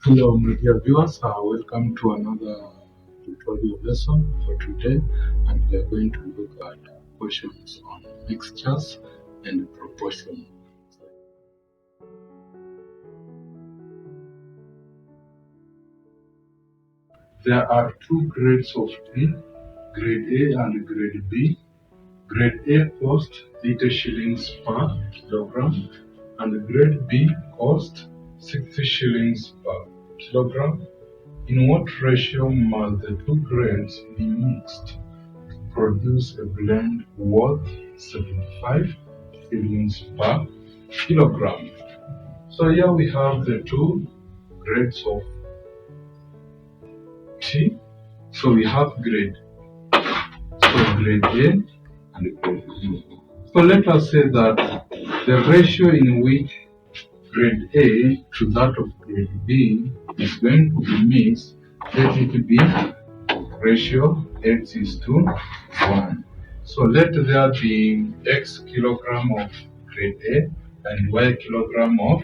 Hello, my dear viewers. Welcome to another tutorial lesson for today, and we are going to look at questions on mixtures and proportion. There are two grades of tea, grade A and grade B. Grade A cost 80 shillings per kilogram, and grade B cost 60 shillings per kilogram. In what ratio must the two grades be mixed to produce a blend worth 75 shillings per kilogram? So here we have the two grades of tea. So we have grade A and grade B. So let us say that the ratio in which grade A to that of grade B is going to be mixed, let it be ratio X is to 1. So let there be X kilogram of grade A and Y kilogram of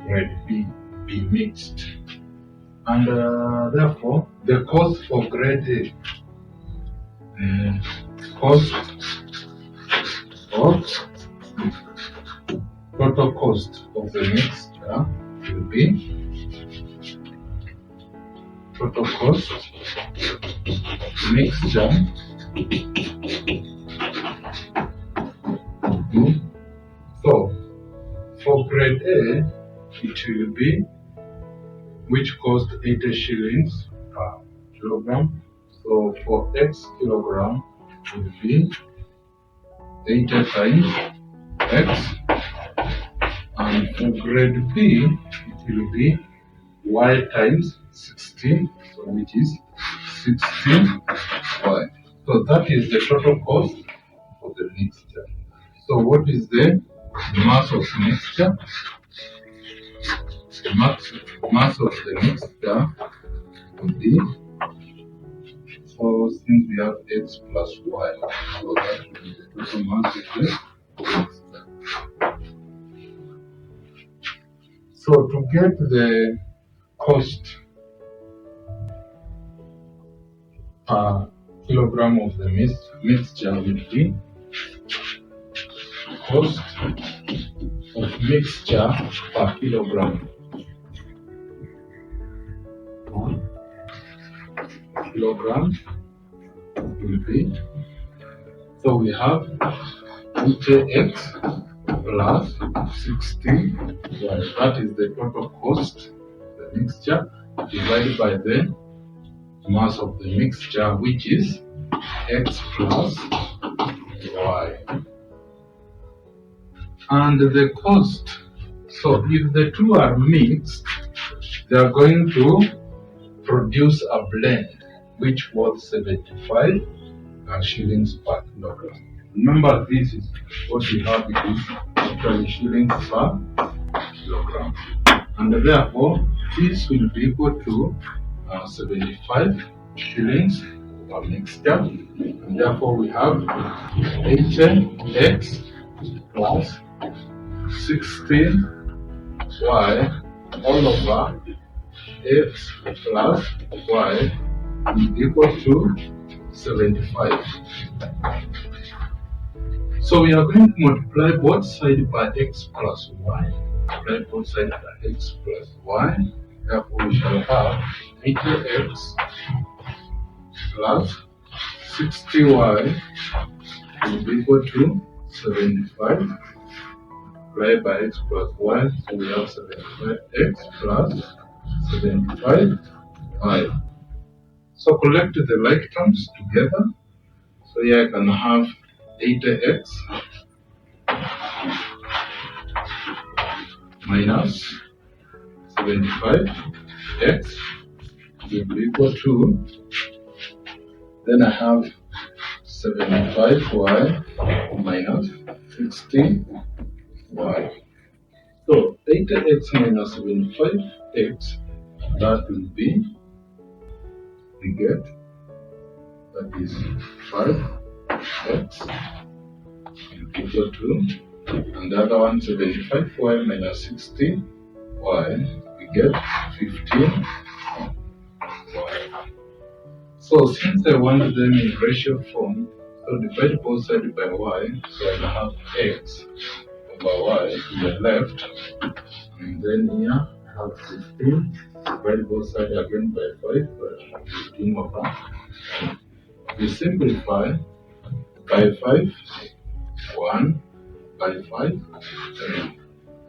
grade B be mixed. And therefore, the cost for grade A, cost of total cost of the mixture will be total cost mixture be. So for grade A, it will be which cost 80 shillings per kilogram. So for X kilogram it will be 80 times X, and for grade B it will be Y times 16, so which is 16Y. So that is the total cost of the mixture. So what is the mass of mixture? The mass of the mixture would be, so since we have X plus Y, so that will be the total mass of the mixture. So to get the cost per kilogram of the mixture will be cost of mixture per kilogram. Kilogram will be, so we have 80x plus 16y. That is the total cost of the mixture divided by the mass of the mixture, which is x plus y. And the cost, so if the two are mixed, they are going to produce a blend which worth 75 shillings per kilogram. Remember, this is what we have, it is actually shillings per kilogram. And therefore, this will be equal to 75 shillings per mixture. And therefore, we have 80x plus 16y all over x plus y is equal to 75. So we are going to multiply both sides by x plus y. Multiply both sides by x plus y. Therefore, we shall have 80x plus 60y will be equal to 75. Multiply by x plus y, so we have 75x plus 75y. So collect the like terms together. So here I can have 80x minus 75x will be equal to, then I have 75y minus 16y. So 80x minus 75x, that will be, we get, that is 5x equal to, and the other one 75y minus 16y, we get 15. So since I want them in ratio form, so divide both sides by y, so I have x over y to the left, and then here I have 15, divide both sides again by 5, so I have 15 over. We simplify by 5, 1, by 5, 3.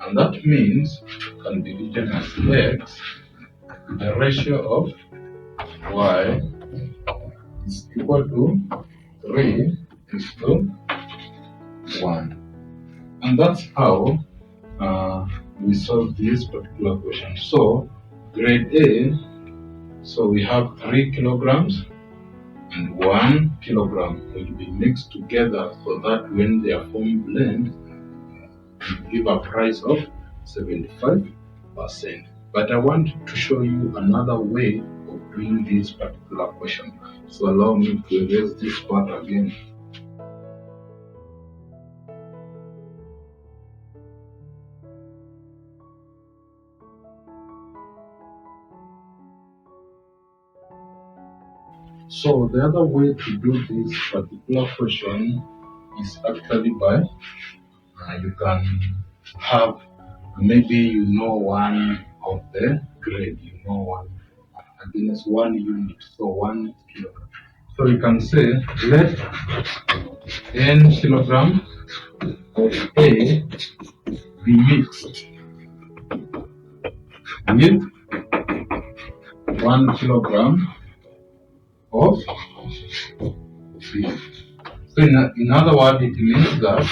And that means can be written as x, the ratio of y is equal to 3 is to 1. And that's how we solve this particular question. So grade A, so we have 3 kilograms and 1 kilogram will be mixed together so that when they are formed blend, we give a price of 75%. But I want to show you another way of doing this particular question. So allow me to erase this part again. So the other way to do this particular question is actually by you can have maybe you know one of the grade, you know one against 1 unit, so 1 kilogram. So you can say let n kilogram of A be mixed with 1 kilogram of B. So in other words, it means that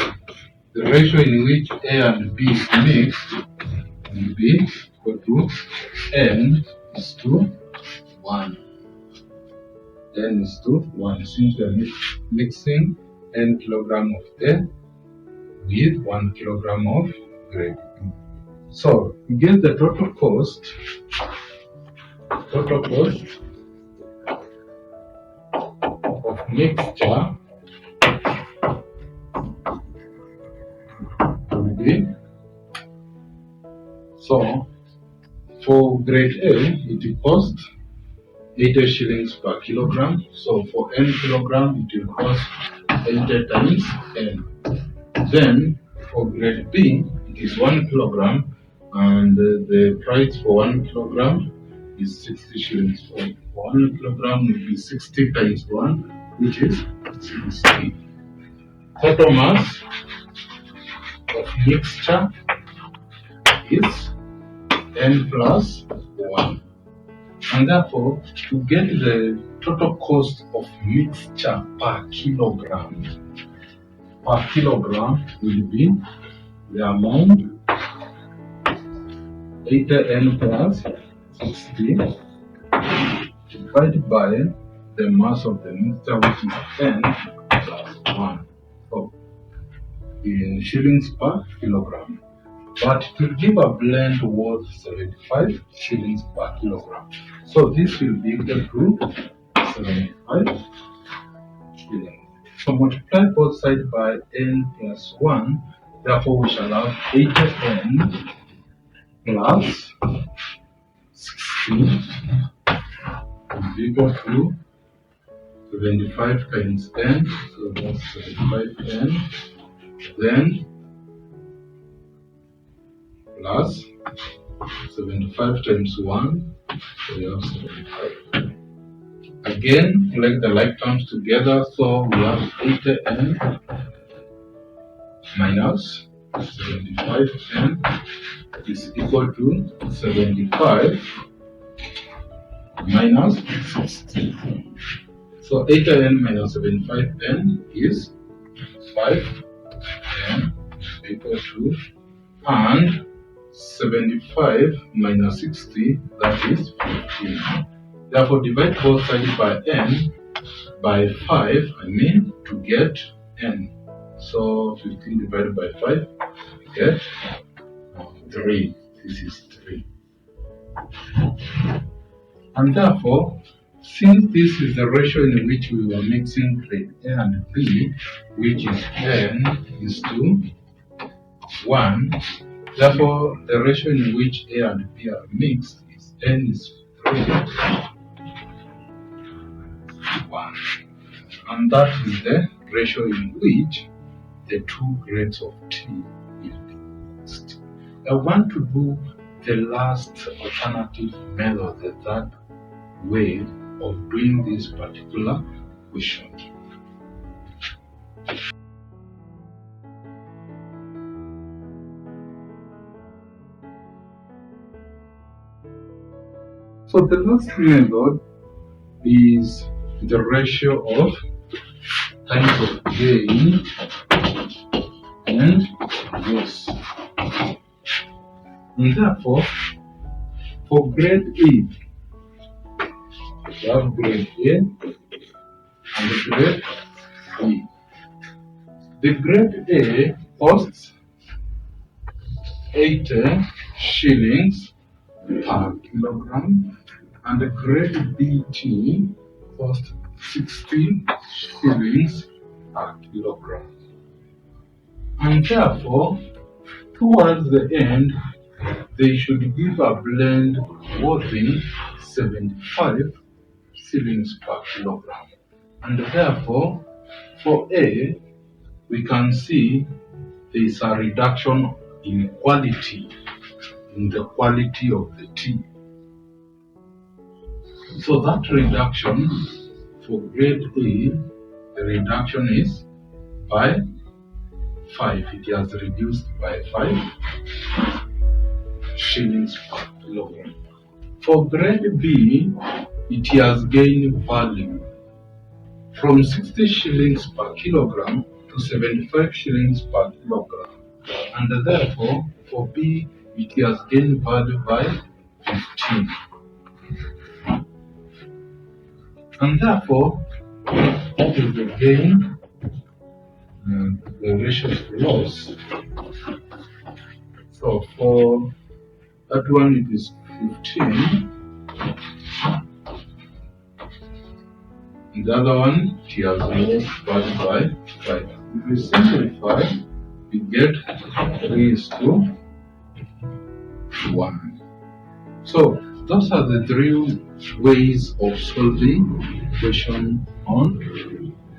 the ratio in which A and B is mixed will be equal to n is to 1. N is to 1, since we are mixing n kilogram of A with 1 kilogram of grade B. So we get the total cost of mixture will be, so for grade A it costs 80 shillings per kilogram. So for n kilogram it will cost 80 times n. Then for grade B it is 1 kilogram, and the price for 1 kilogram is 60 shillings. So 1 kilogram will be 60 times 1, which is 60. Total mass of mixture is n plus 1. And therefore, to get the total cost of mixture per kilogram will be the amount 80n plus 60 divided by the mass of the mixture, which is n plus 1. So in shillings per kilogram. But it will give a blend worth 75 shillings per kilogram. So this will be equal to 75 shillings. So multiply both sides by n plus 1. Therefore, we shall have 80n plus 60 will be equal to 75 times n. So that's 75n. Then plus 75 times 1, so we have 75. Again, collect the like terms together, so we have 80n minus 75n is equal to 75 minus 60. So 80n minus 75n is 5n equal to, and 75 minus 60, that is 15. Therefore, divide both sides by n by 5, to get n. So 15 divided by 5, we get 3. This is 3. And therefore, since this is the ratio in which we were mixing grade A and B, which is n is to 1, Therefore, the ratio in which A and B are mixed is N is 3, 1. And that is the ratio in which the 2 grades of tea will be mixed. I want to do the last alternative method, the third way of doing this particular question. So the last method is the ratio of times of gain and loss. And therefore, for grade A, we have grade A and grade B. The grade A costs 80 shillings per kilogram, and the grade BT costs 60 shillings per kilogram. And therefore, towards the end, they should give a blend worth 75 shillings per kilogram. And therefore, for A, we can see there is a reduction in quality, in the quality of the tea. So that reduction for grade A, the reduction is by 5. It has reduced by 5 shillings per kilogram. For grade B, it has gained value from 60 shillings per kilogram to 75 shillings per kilogram. And therefore, for B, it has gained value by 15. And therefore, what is the gain? The ratio of loss. So for that one, it is 15. And the other one, it has lost value by 5. If we simplify, we get 3:1. So those are the 3 ways of solving question on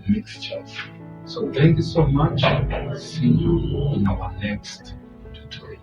mixtures. So thank you so much. See you in our next tutorial.